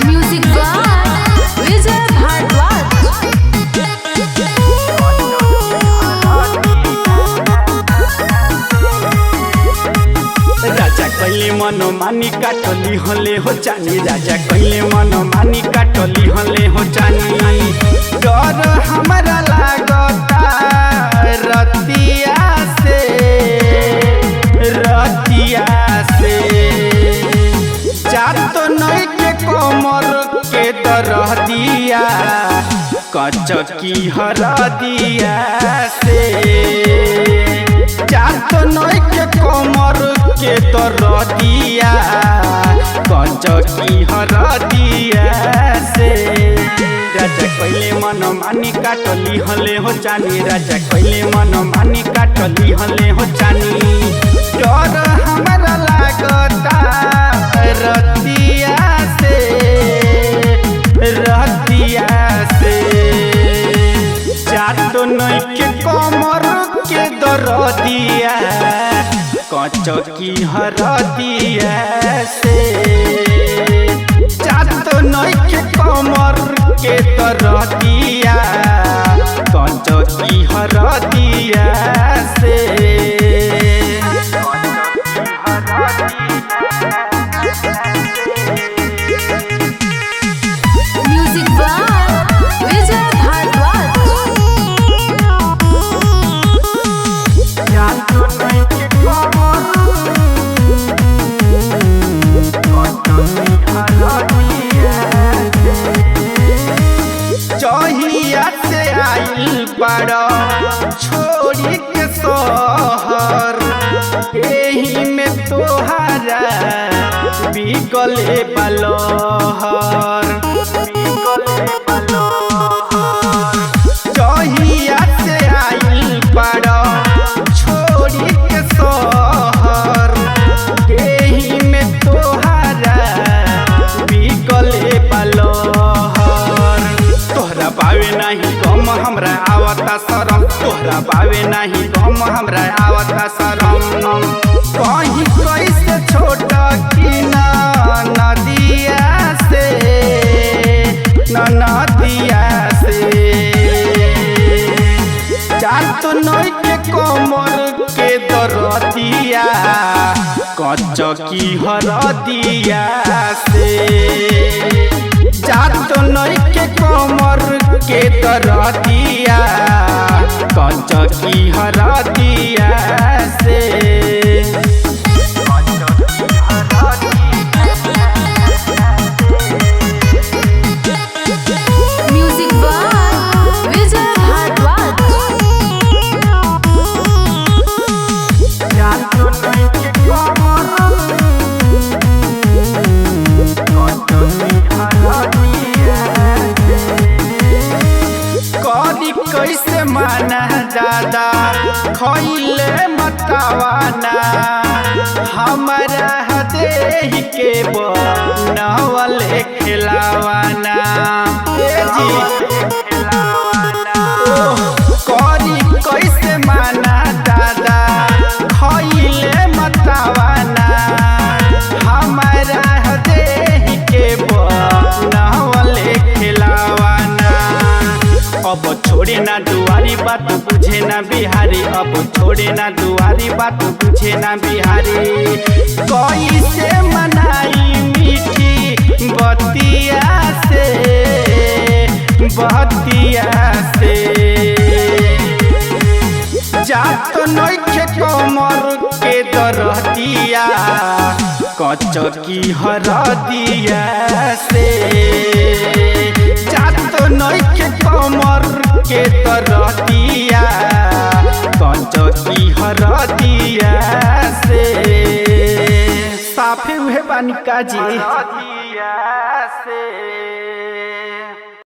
Music by विजय भारद्वाज। राजा कहले मनमानी काटली हले हो जानी, राजा कहले मनमानी काटली हले हो जानी। डर हमरा लागता रतिया से, रतिया से जात नई के कमर के दरह दिया, कचकी हर दिया से जात नई के कमर के दरह दिया, कचकी हर दिया से। राजा कहले मनमानी काटली हले हो जानी, राजा कहले मनमानी काटली हले हो जानी। डर हमरा लागता रतिया से, रतिया से जात नई के कमर के दरदिया, कचकी हर दिया से जात नई के कमर के दरदिया, कचकी हर दिया से। म्यूजिक बाय विजय भारद्वाज। जहिया से आइल बड़ा छोड़ी के शहर, एही में तोहरा बिगले बलहर, बिगले बलहर। जहिया से आइल बड़ा छोड़ी के शहर, एही में तोहरा बिगले बलहर। तोहरा बावे नहीं गम हमरा आवता शरम, तोहरा बावे नहीं गम हमरा आवता शरम। कहीं कैसे छोट की ना नदिया से, ना नदिया से जात नई के कमर के दरदिया, कचकी हर दिया से जात नई के कमर के दरदिया, कचकी हर दिया से। म्यूजिक बाय विजय भारद्वाज। कदी कैसे माना दादा खैले मतवाना, हमारा हदेही के बनवले खिलावाना। कदी कैसे माना दादा खैले मतवाना, हमारा हदेही के बनवले खिलावाना। अब छोड़े ना दुआरी बात बुझे ना बिहारी, अब छोड़े ना दुआरी बात बुझे ना बिहारी। कैसे मनाई मीठी बतिया से, बतिया से जात नई के कमर के दरदिया, कचकी हर दिया से जात नई के कमर के दरदिया, कचकी हर दिया से। साफे हुए बानी काजी।